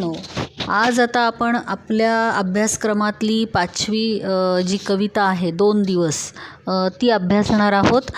No आज आता आपण आपल्या अभ्यासक्रमातली 5वी जी कविता आहे 2 दिवस ती अभ्यासणार आहोत।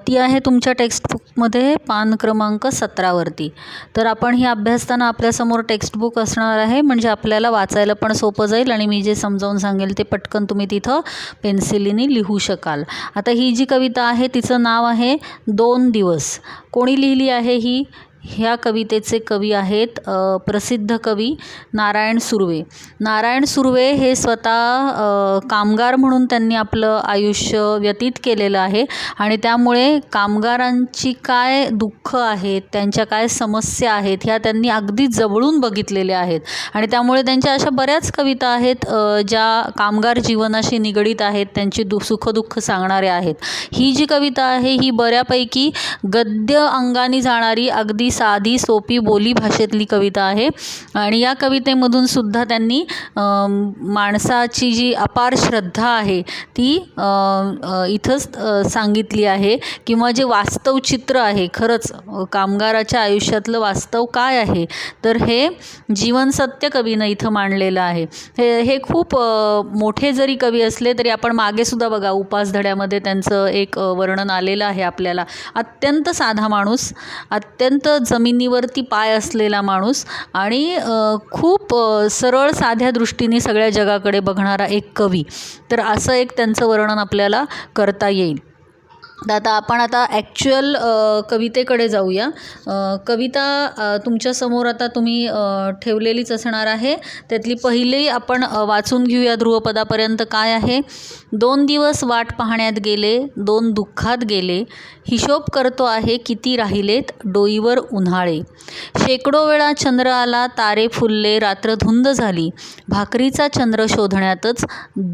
ती आहे तुमच्या टेक्स्टबुकमध्ये पान क्रमांक 17 वरती। तर आपण ही अभ्यासताना आपल्यासमोर टेक्स्टबुक असणार आहे, म्हणजे आपल्याला वाचायला पण सोपं जाईल आणि मी जे समजावून सांगेल ते पटकन तुम्ही तिथं पेन्सिलीने लिहू शकाल। आता ही जी कविता आहे तिचं नाव आहे 2 दिवस। कोणी लिहिली आहे ही? ह्या कवितेचे कवी आहेत प्रसिद्ध कवी नारायण सुर्वे। नारायण सुर्वे हे स्वतः कामगार म्हणून त्यांनी आपलं आयुष्य व्यतीत केलेलं आहे आणि त्यामुळे कामगारांची काय दुःख आहेत, त्यांच्या काय समस्या आहेत ह्या त्यांनी अगदी जवळून बघितलेल्या आहेत आणि त्यामुळे त्यांच्या अशा बऱ्याच कविता आहेत ज्या कामगार जीवनाशी निगडीत आहेत, त्यांची सुखदुःख सांगणाऱ्या आहेत। ही जी कविता आहे ही बऱ्यापैकी गद्य अंगाने जाणारी अगदी साधी सोपी बोली भाषेतली कविता आहे आणि या कवितेमधून सुद्धा त्यांनी माणसाची जी अपार श्रद्धा आहे ती इथं सांगितली आहे, किंवा जे वास्तव चित्र आहे खरंच कामगाराच्या आयुष्यातलं वास्तव काय आहे तर हे जीवन सत्य कवीनं इथं मांडलेलं आहे। हे खूप मोठे जरी कवी असले तरी आपण मागे सुद्धा बघा उपासधड्यामध्ये त्यांचं एक वर्णन आलेलं आहे आपल्याला। अत्यंत साधा माणूस, अत्यंत जमिनीवरती पाय असलेला माणूस आणि खूप सरळ साध्या दृष्टीने सगळ्या जगाकडे बघणारा एक कवी। तर असं एक त्यांचं वर्णन आपल्याला करता येईल। आता आपण ॲक्च्युअल कवितेकडे जाऊया। कविता तुमच्यासमोर आता तुम्ही ठेवलेलीच असणार आहे। त्यातली पहिली आपण वाचून घेऊया ध्रुवपदापर्यंत काय आहे। 2 दिवस वाट पाहण्यात गेले, 2 दुःखात गेले, हिशोब करतो आहे किती राहिलेत डोईवर उन्हाळे। शेकडो वेळा चंद्र आला, तारे फुलले, रात्र धुंद झाली, भाकरीचा चंद्र शोधण्यातच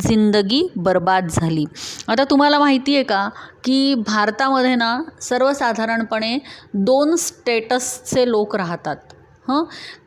जिंदगी बर्बाद झाली। आता तुम्हाला माहिती आहे का की भारतामध्ये ना सर्वसाधारणपणे 2 स्टेटसचे लोक राहतात।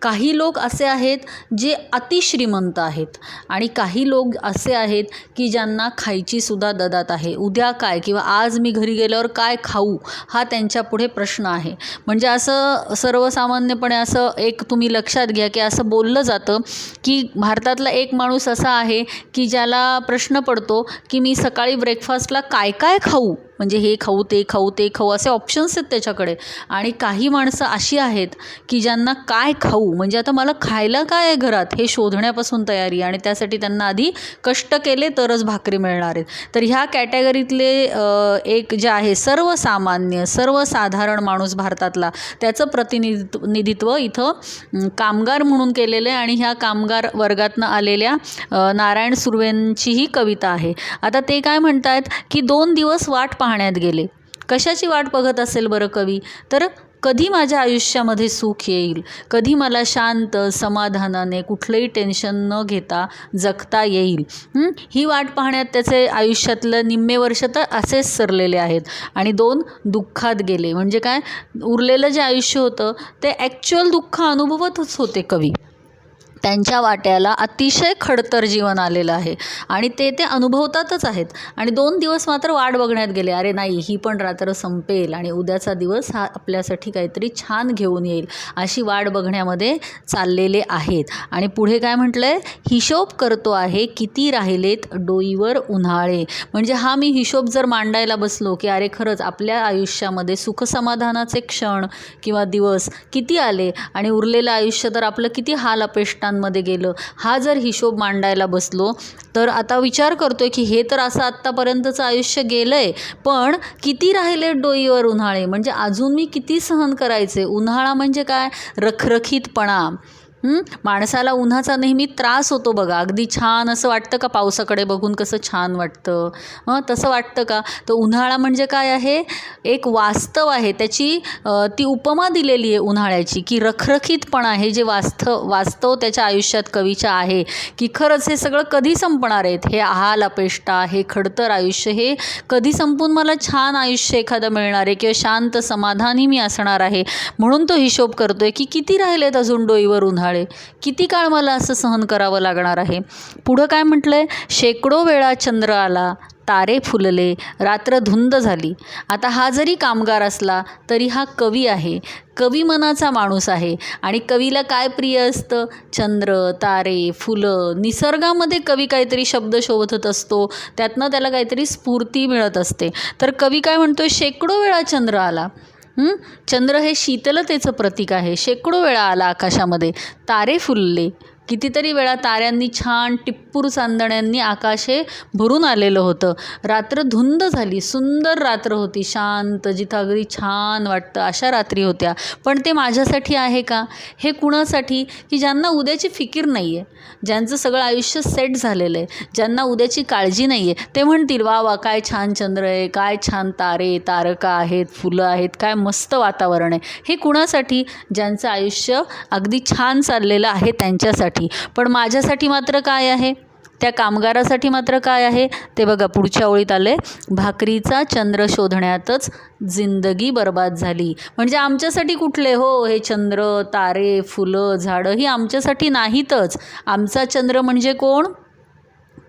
काही लोक असे आहेत जे अतिश्रीमंत आहेत आणि काही लोक असे आहेत की ज्यांना खायची सुद्धा ददात आहे। उद्या काय किंवा आज मी घरी गेल्यावर काय खाऊ हा त्यांच्या पुढे प्रश्न आहे। म्हणजे असं सर्वसामान्यपणे असं एक तुम्ही लक्षात घ्या की असं बोललं जातं की भारतातला एक माणूस असा आहे की ज्याला प्रश्न पडतो की मी सकाळी ब्रेकफास्टला काय काय खाऊ, म्हणजे हे खाऊ ते खाऊ ते खाऊ असे ऑप्शन्स आहेत त्याच्याकडे। आणि काही माणसं अशी आहेत की ज्यांना काय खाऊ म्हणजे आता मला खायला काय आहे घरात हे शोधण्यापासून तयारी, आणि त्यासाठी त्यांना आधी कष्ट केले तरच भाकरी मिळणार आहेत। तर ह्या कॅटेगरीतले एक जे आहे सर्वसामान्य सर्वसाधारण माणूस भारतातला, त्याचं प्रतिनिधित्व इथं कामगार म्हणून केलेलं आहे आणि ह्या कामगार वर्गातनं आलेल्या नारायण सुर्वेंची ही कविता आहे। आता ते काय म्हणतात की 2 दिवस वाट पाहण्यात गेले। कशाची वाट बघत असेल बरं कवी? तर कधी माझ्या आयुष्यामध्ये सुख येईल, कधी मला शांत समाधानाने कुठलंही टेन्शन न घेता जगता येईल, ही वाट पाहण्यात त्याचे आयुष्यातलं निम्मे वर्ष तर असेच सरलेले आहेत। आणि 2 दुःखात गेले म्हणजे काय, उरलेलं जे आयुष्य होतं ते ॲक्च्युअल दुःख अनुभवतच होते कवी। त्यांच्या वाट्याला अतिशय खडतर जीवन आलेलं आहे आणि ते अनुभवतातच आहेत। आणि 2 दिवस मात्र वाट बघण्यात गेले, अरे नाही ही पण रात्र संपेल आणि उद्याचा दिवस हा आपल्यासाठी काहीतरी छान घेऊन येईल, अशी वाट बघण्यामध्ये चाललेले आहेत। आणि पुढे काय म्हटलं आहे, हिशोब करतो आहे किती राहिलेत डोईवर उन्हाळे। म्हणजे हा मी हिशोब जर मांडायला बसलो की अरे खरंच आपल्या आयुष्यामध्ये सुखसमाधानाचे क्षण किंवा दिवस किती आले आणि उरलेलं आयुष्य तर आपलं किती हाल अपेष्टा मध्ये गेलं, हा जर हिशोब मांडायला बसलो तर आता विचार करतोय की हे तर असं आत्तापर्यंतचं आयुष्य गेलंय, पण किती राहिले डोईवर उन्हाळे म्हणजे अजून मी किती सहन करायचे। उन्हाळा म्हणजे काय, रखरखीतपणा। माणसाला उन्हाचा नेहमी त्रास होतो बघा। अगदी छान असं वाटतं का पावसाकडे बघून कसं छान वाटतं, तसं वाटतं का? तर उन्हाळा म्हणजे काय आहे, एक वास्तव आहे, त्याची ती उपमा दिलेली आहे उन्हाळ्याची की रखरखीतपणा हे जे वास्तव त्याच्या आयुष्यात कवीच्या आहे की खरंच हे सगळं कधी संपणार आहेत, हे हाल अपेष्टा हे खडतर आयुष्य हे कधी संपून मला छान आयुष्य एखादं मिळणार आहे किंवा शांत समाधानी मी असणार आहे। म्हणून तो हिशोब करतोय की किती राहिलेत अजून डोईवर उन्हाळे, किती काळ मला असं सहन करावं लागणार आहे। पुढं काय म्हटलंय, शेकडो वेळा चंद्र आला, तारे फुलले, रात्र धुंद झाली. आता हा जरी कामगार असला तरी हा कवी आहे, कवी मनाचा माणूस आहे. आणि कवीला काय प्रिय असतं? चंद्र, तारे, फुलं, निसर्गामध्ये कवी काहीतरी शब्द शोधत असतो, त्यातनं त्याला काहीतरी स्फूर्ती मिळत असते. तर कवी काय म्हणतो? शेकडो वेळा चंद्र आला. चंद्र हे शीतलतेचं प्रतीक आहे. शेकडो वेळा आला आकाशामध्ये. तारे फुलले, कितीतरी वेळा ताऱ्यांनी छान टिप्पूर चांदण्यांनी आकाश हे भरून आलेलं होतं. रात्र धुंद झाली, सुंदर रात्र होती, शांत, जिथं अगदी छान वाटतं अशा रात्री होत्या. पण ते माझ्यासाठी आहे का? हे कुणासाठी? की ज्यांना उद्याची फिकीर नाही आहे, ज्यांचं सगळं आयुष्य सेट झालेलं आहे, ज्यांना उद्याची काळजी नाही आहे. ते म्हणतील वा वा, काय छान चंद्र आहे, काय छान तारे तारका आहेत, फुलं आहेत, काय मस्त वातावरण आहे. हे कुणासाठी? ज्यांचं आयुष्य अगदी छान चाललेलं आहे त्यांच्यासाठी. पण माझ्यासाठी मात्र काय आहे? त्या कामगारासाठी मात्र काय आहे? ते बघा पुढच्या ओळीत आले, भाकरीचा चंद्र शोधण्यातच जिंदगी बर्बाद झाली. म्हणजे आमच्यासाठी कुठले हो हे चंद्र, तारे, फुलं, झाडं ही आमच्यासाठी नाहीतच. आमचा चंद्र म्हणजे कोण?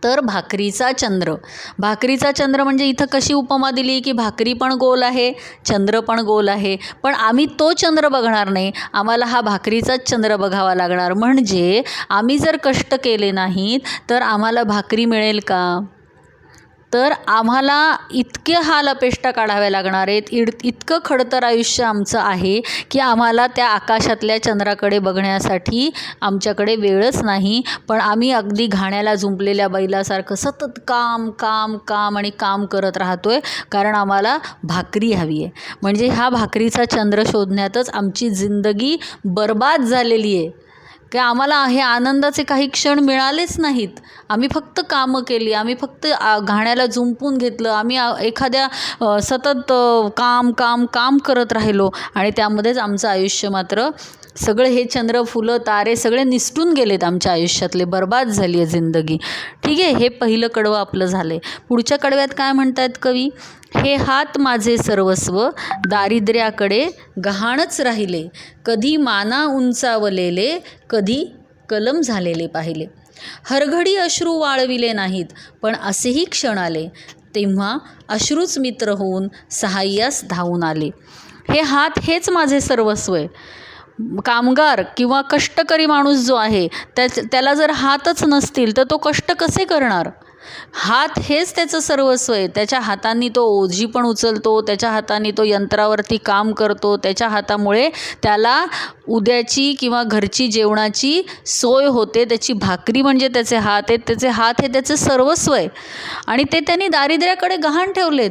तर भाकरीचा चंद्र. भाकरीचा चंद्र म्हणजे इथं कशी उपमा दिली की भाकरी पण गोल आहे, चंद्र पण गोल आहे. पण आम्ही तो चंद्र बघणार नाही, आम्हाला हा भाकरीचाच चंद्र बघावा लागणार. म्हणजे आम्ही जर कष्ट केले नाहीत तर आम्हाला भाकरी मिळेल का? तर आम्हाला इतके हाल अपेष्टा काढाव्या लागणार आहेत. इतकं खडतर आयुष्य आमचं आहे की आम्हाला त्या आकाशातल्या चंद्राकडे बघण्यासाठी आमच्याकडे वेळच नाही. पण आम्ही अगदी घाण्याला झुंपलेल्या बैलासारखं सतत काम काम काम आणि काम करत राहतो आहे, कारण आम्हाला भाकरी हवी आहे. म्हणजे ह्या भाकरीचा चंद्र शोधण्यातच आमची जिंदगी बर्बाद झालेली आहे की आम्हाला हे आनंदाचे काही क्षण मिळालेच नाहीत. आम्ही फक्त कामं केली, आम्ही फक्त घाण्याला जुंपून घेतलं, आम्ही एखाद्या सतत काम काम काम करत राहिलो आणि त्यामध्येच आमचं आयुष्य मात्र सगळे हे चंद्र, फुलं, तारे सगळे निसटून गेलेत आमच्या आयुष्यातले, बर्बाद झाली आहे जिंदगी. ठीक आहे, हे पहिलं कडवं आपलं झालं आहे. पुढच्या कडव्यात काय म्हणतात कवी? हे हात माझे सर्वस्व दारिद्र्याकडे गहाणच राहिले, कधी माना उंचावलेले, कधी कलम झालेले पाहिले. हरघडी अश्रू वाळविले नाहीत, पण असेही क्षण आले, तेव्हा अश्रूच मित्र होऊन सहाय्यास धावून आले. हे हात हेच माझे सर्वस्व आहे. कामगार किंवा कष्टकरी माणूस जो आहे त्याला जर हातच नसतील तर तो कष्ट कसे करणार? हात हेच त्याचं सर्वस्व आहे. त्याच्या हातांनी तो ओझी पण उचलतो, त्याच्या हातांनी तो यंत्रावरती काम करतो, त्याच्या हातामुळे त्याला उद्याची किंवा घरची जेवणाची सोय होते. त्याची भाकरी म्हणजे त्याचे हात आहेत, त्याचे हात हे त्याचे सर्वस्व आहे. आणि ते त्यांनी दारिद्र्याकडे गहाण ठेवलेत.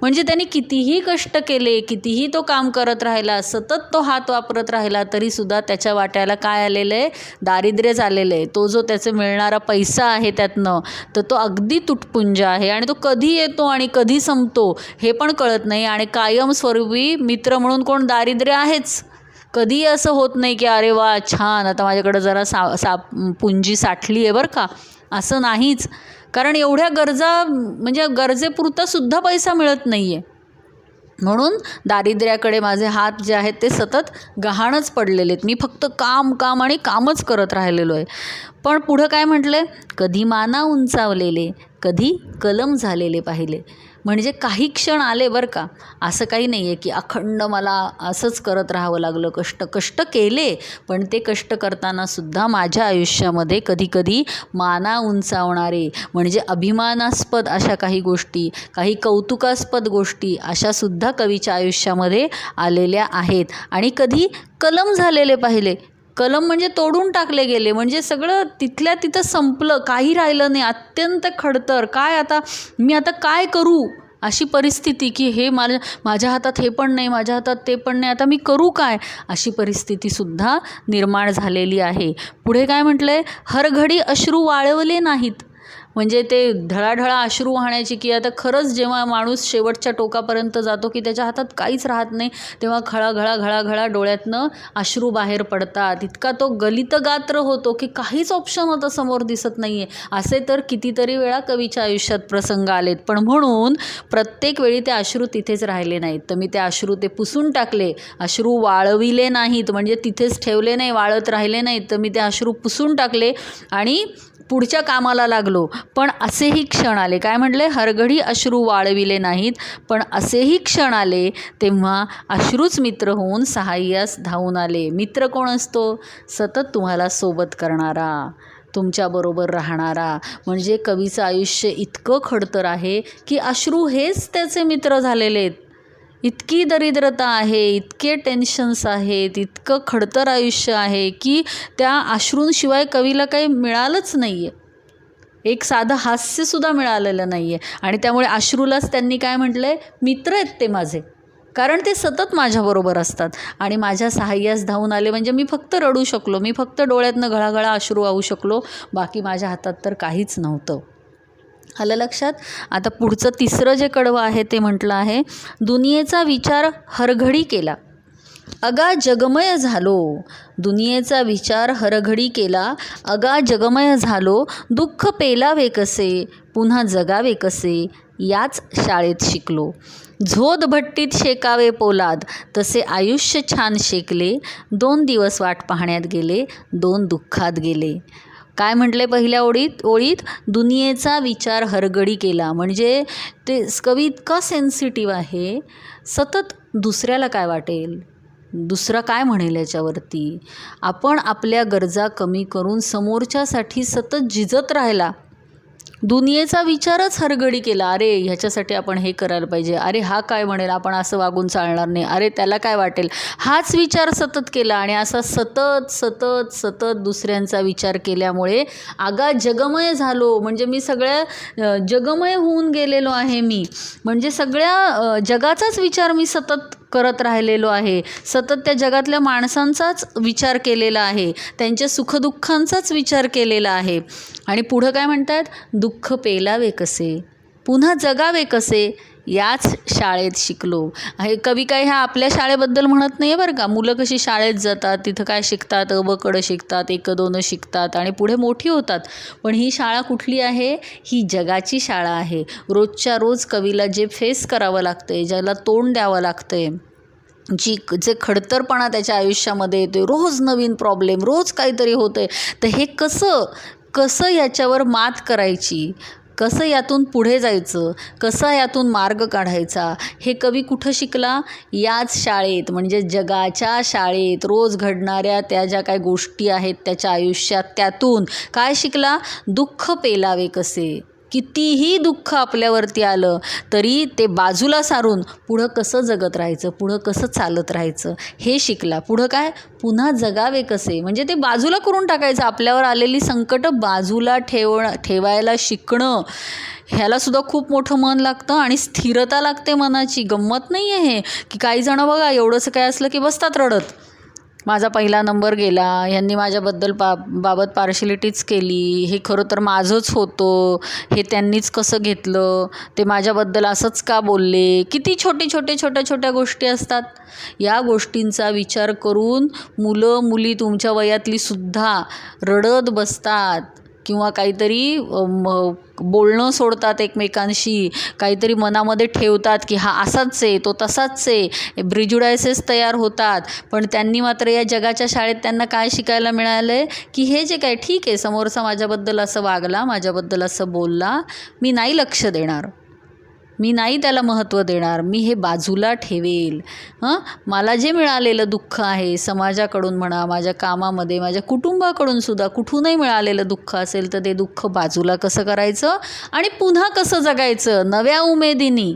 म्हणजे त्यांनी कितीही कष्ट केले, कितीही तो काम करत राहिला, सतत तो हात वापरत राहिला, तरीसुद्धा त्याच्या वाट्याला काय आलेलं आहे? दारिद्र्यच आलेलं आहे. तो जो त्याचा मिळणारा पैसा आहे त्यातनं, तर तो अगदी तुटपुंज आहे आणि तो कधी येतो आणि कधी संपतो हे पण कळत नाही. आणि कायमस्वरूपी मित्र म्हणून कोण? दारिद्र्य आहेच. कधीही असं होत नाही की अरे वा छान, आता माझ्याकडं जरा पुंजी साठली आहे बरं का, असं नाहीच. कारण एवढ्या गरजा म्हणजे गरजेपुरतासुद्धा पैसा मिळत नाही आहे. म्हणून दारिद्र्याकडे माझे हात जे आहेत ते सतत गहाणच पडलेले आहेत. मी फक्त काम काम आणि कामच करत राहिलेलो आहे. पण पुढं काय म्हटलं आहे? कधी माना उंचावलेले, कधी कलम झालेले पाहिले. म्हणजे काही क्षण आले बरं का, असं काही नाही आहे की अखंड मला असंच करत राहावं लागलं. कष्ट केले, पण ते कष्ट करतानासुद्धा माझ्या आयुष्यामध्ये कधीकधी माना उंचावणारे म्हणजे अभिमानास्पद अशा काही गोष्टी, काही कौतुकास्पद गोष्टी अशासुद्धा कवीच्या आयुष्यामध्ये आलेल्या आहेत. आणि कधी कलम झालेले पाहिले. कलम म्हणजे तोडून टाकले गेले, म्हणजे सगळं तिथल्या तिथं संपलं, काही राहिलं नाही, अत्यंत खडतर. काय आता मी आता काय करू अशी परिस्थिती की हे माझ्या हातात हे पण नाही, माझ्या हातात ते पण नाही, आता मी करू काय अशी परिस्थितीसुद्धा निर्माण झालेली आहे. पुढे काय म्हटलं आहे? हरघडी अश्रू वाळवले नाहीत. म्हणजे ते ढळाढळा अश्रू वाहण्याची की आता खरंच जेव्हा माणूस शेवटच्या टोकापर्यंत जातो की त्याच्या हातात काहीच राहत नाही, तेव्हा घळाघळा डोळ्यातनं अश्रू बाहेर पडतात. इतका तो गलित गात्र होतो की काहीच ऑप्शन आता समोर दिसत नाही आहे. असे तर कितीतरी वेळा कवीच्या आयुष्यात प्रसंग आलेत. पण म्हणून प्रत्येक वेळी ते अश्रू तिथेच राहिले नाहीत, तर मी ते अश्रू ते पुसून टाकले. अश्रू वाळविले नाहीत म्हणजे तिथेच ठेवले नाही, वाळत राहिले नाहीत, तर मी ते अश्रू पुसून टाकले आणि पुढच्या कामाला लागलो. पण असेही क्षण आले, काय म्हटले, हरघडी अश्रू वाळविले नाहीत, पण असेही क्षण आले तेव्हा अश्रूच मित्र होऊन सहाय्यास धावून आले. मित्र कोण असतो? सतत तुम्हाला सोबत करणारा, तुमच्याबरोबर राहणारा. म्हणजे कवीचं आयुष्य इतकं खडतर आहे की अश्रू हेच त्याचे मित्र झालेले आहेत. इतकी दरिद्रता आहे, इतके टेन्शन्स आहेत, इतकं खडतर आयुष्य आहे की त्या अश्रूंशिवाय कवीला काही मिळालंच नाही आहे. एक साधं हास्यसुद्धा मिळालेलं नाही आहे. आणि त्यामुळे अश्रूलाच त्यांनी काय म्हटलं आहे, मित्र आहेत ते माझे, कारण ते सतत माझ्याबरोबर असतात. आणि माझ्या सहाय्यास धावून आले म्हणजे मी फक्त रडू शकलो, मी फक्त डोळ्यातनं घळाघळा अश्रू वाहू शकलो, बाकी माझ्या हातात तर काहीच नव्हतं. आलं लक्षात? आता पुढचं तिसरं जे कडवं आहे ते म्हटलं आहे, दुनियेचा विचार हरघडी केला, अगा जगमय झालो. दुनियेचा विचार हरघडी केला, अगा जगमय झालो. दुःख पेलावे कसे, पुन्हा जगावे कसे, याच शाळेत शिकलो. झोद भट्टीत शेकावे पोलाद, तसे आयुष्य छान शेकले. 2 दिवस वाट पाहण्यात गेले, 2 दुःखात गेले. काय म्हटले पहिल्या ओळीत दुनियेचा विचार हरघडी केला. म्हणजे ते कवी इतका सेन्सिटिव्ह आहे, सतत दुसऱ्याला काय वाटेल, दुसरा काय म्हणेल याच्यावरती. आपण आपल्या गरजा कमी करून समोरच्यासाठी सतत झिजत राहिला. दुनियेचा विचारच हरघडी केला. अरे ह्याच्यासाठी आपण हे करायला पाहिजे, अरे हा काय म्हणेल, आपण असं वागून चालणार नाही, अरे त्याला काय वाटेल, हाच विचार सतत केला. आणि असा सतत सतत सतत दुसऱ्यांचा विचार केल्यामुळे आगा जगमय झालो. म्हणजे मी सगळ्या जगमय होऊन गेलेलो आहे मी, म्हणजे सगळ्या जगाचाच विचार मी सतत करत राहिलेलो आहे. सतत त्या जगातल्या माणसांचाच विचार केलेला आहे, त्यांच्या सुखदुःखांचाच विचार केलेला आहे. आणि पुढं काय म्हणतात, दुःख पेलावे कसे, पुन्हा जगावे कसे, याच शाळेत शिकलो. हे कवी काय ह्या आपल्या शाळेबद्दल म्हणत नाही बरं का. मुलं कशी शाळेत जातात, तिथं काय शिकतात, ब शिकतात, 1-2 शिकतात आणि पुढे मोठी होतात. पण ही शाळा कुठली आहे? ही जगाची शाळा आहे. रोजच्या रोज कवीला जे फेस करावं लागतं, ज्याला तोंड द्यावं लागतं आहे, जे खडतरपणा त्याच्या आयुष्यामध्ये येतो, रोज नवीन प्रॉब्लेम, रोज काहीतरी होतं आहे, तर हे कसं याच्यावर मात करायची, कसं यातून पुढे जायचं, कसा यातून मार्ग काढायचा, हे कवी कुठं शिकला? याच शाळेत, म्हणजे जगाच्या शाळेत. रोज घडणाऱ्या त्या ज्या काही गोष्टी आहेत त्याच्या आयुष्यात, त्यातून काय शिकला? दुःख पेलावे कसे. कितीही दुःख आपल्यावरती आलं तरी ते बाजूला सारून पुढं कसं जगत राहायचं, पुढं कसं चालत राहायचं, हे शिकला. पुढं काय? पुन्हा जगावे कसे, म्हणजे ते बाजूला करून टाकायचं. आपल्यावर आलेली संकटं बाजूला ठेवायला शिकणं, ह्यालासुद्धा खूप मोठं मन लागतं आणि स्थिरता लागते मनाची. गंमत नाही आहे हे, की काही जणं बघा एवढंसं काय असलं की बसतात रडत, माझा पहिला नंबर गेला, ह्यांनी माझ्याबद्दल बाबत पार्शलिटीच केली, हे खरं तर माझंच होतं, हे त्यांनीच कसं घेतलं, ते माझ्याबद्दल असंच का बोलले. किती छोट्या गोष्टी असतात. या गोष्टींचा विचार करून मुलं मुली तुमच्या वयातली सुद्धा रडत बसतात किंवा काहीतरी बोलणं सोडतात एकमेकांशी, काहीतरी मनामध्ये ठेवतात की हा असाच आहे, तो तसाच आहे, प्रिज्युडायसेस तयार होतात. पण त्यांनी मात्र या जगाच्या शाळेत त्यांना काय शिकायला मिळालं आहे की हे जे काय, ठीक आहे, समोरचा माझ्याबद्दल असं वागला, माझ्याबद्दल असं बोलला, मी नाही लक्ष देणार, मी नाही त्याला महत्त्व देणार, मी हे बाजूला ठेवेल. मला जे मिळालेलं दुःख आहे समाजाकडून म्हणा, माझ्या कामामध्ये, माझ्या कुटुंबाकडून सुद्धा कुठूनही मिळालेलं दुःख असेल तर ते दुःख बाजूला कसं करायचं आणि पुन्हा कसं जगायचं नव्या उमेदीनी.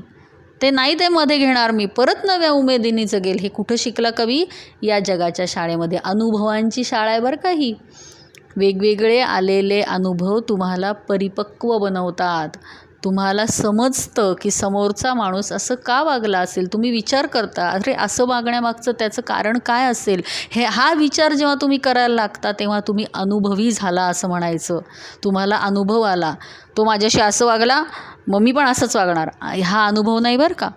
ते नाही ते मध्ये घेणार मी, परत नव्या उमेदीनी जगेल. हे कुठं शिकला कवी? या जगाच्या शाळेमध्ये. अनुभवांची शाळा आहे बरं का ही. वेगवेगळे आलेले अनुभव तुम्हाला परिपक्व बनवतात. तुम्हाला समजतं की समोरचा माणूस असं का वागला असेल. तुम्ही विचार करता, अरे असं वागण्यामागचं त्याचं कारण काय असेल. हा विचार जेव्हा तुम्ही करायला लागता तेव्हा तुम्ही अनुभवी झाला असं म्हणायचं. तुम्हाला अनुभव आला, तो माझ्याशी असं वागला, मग मी पण असंच वागणार. हा अनुभव नाही बरं का.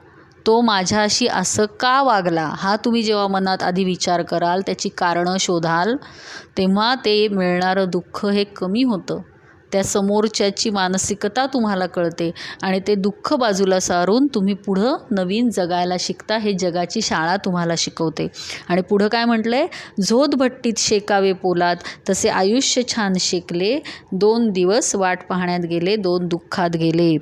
तो माझ्याशी असं का वागला, हा तुम्ही जेव्हा मनात आधी विचार कराल, त्याची कारणं शोधाल, तेव्हा ते मिळणारं दुःख हे कमी होतं. त्या समोरच्याची मानसिकता तुम्हाला कळते आणि ते दुःख बाजूला सारून तुम्ही पुढं नवीन जगायला शिकता. हे जगाची शाळा तुम्हाला शिकवते. आणि पुढं काय म्हटलं आहे, झोतभट्टीत शेकावे पोलाद तसे आयुष्य छान शेकले, 2 दिवस वाट पाहण्यात गेले, 2 दुःखात गेले.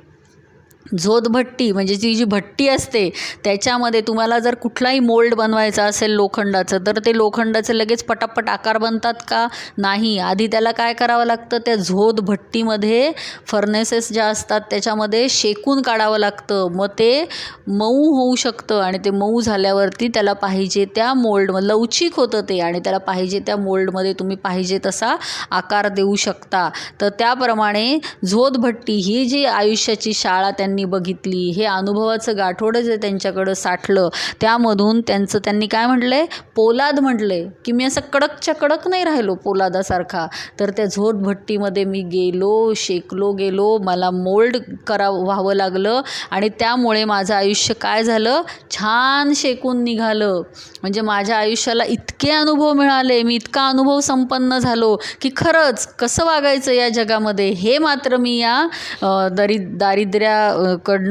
झोतभट्टी म्हणजे ती जी भट्टी असते त्याच्यामध्ये तुम्हाला जर कुठलाही मोल्ड बनवायचा असेल लोखंडाचं, तर ते लोखंडाचे लगेच पटापट आकार बनतात का? नाही. आधी त्याला काय करावं लागतं, त्या झोतभट्टीमध्ये फर्नेसेस ज्या असतात त्याच्यामध्ये शेकून काढावं लागतं. मग ते मऊ होऊ शकतं आणि ते मऊ झाल्यावरती त्याला पाहिजे त्या मोल्डमध्ये लवचिक होतं ते आणि त्याला पाहिजे त्या मोल्डमध्ये तुम्ही पाहिजे तसा आकार देऊ शकता. तर त्याप्रमाणे झोतभट्टी ही जी आयुष्याची शाळा त्यांनी बघितली, हे अनुभवाचं गाठोडं जे त्यांच्याकडं साठलं, त्यामधून त्यांनी काय म्हटलं आहे, पोलाद म्हटलं आहे की मी असं कडकच्या कडक नाही राहिलो पोलादासारखा. तर त्या झोतभट्टीमध्ये मी गेलो, शेकलो गेलो, मला मोल्ड व्हावं लागलं आणि त्यामुळे माझं आयुष्य काय झालं, छान शेकून निघालं. म्हणजे माझ्या आयुष्याला इतके अनुभव मिळाले, मी इतका अनुभव संपन्न झालो की खरंच कसं वागायचं या जगामध्ये हे मात्र मी या दारिद्र्याकडनं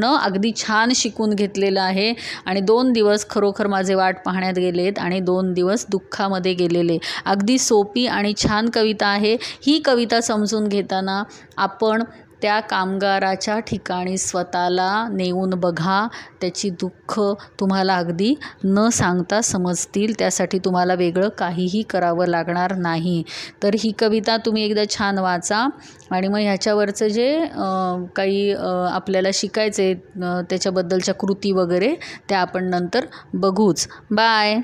अगदी छान शिकून घेतलेलं आहे. आणि 2 दिवस खरोखर माझे वाट पाहण्यात गेलेत आणि 2 दिवस दुःखामध्ये गेलेले. अगदी सोपी आणि छान कविता आहे. ही कविता समजून घेताना आपण त्या कामगाराच्या ठिकाणी स्वतःला नेऊन बघा. त्याची दुःख तुम्हाला अगदी न सांगता समजतील. त्यासाठी तुम्हाला वेगळं काहीही करावं लागणार नाही. तर ही कविता तुम्ही एकदा छान वाचा आणि मग ह्याच्यावरचं जे काही आपल्याला शिकायचं आहे त्याच्याबद्दलच्या कृती वगैरे त्या आपण नंतर बघूच. बाय.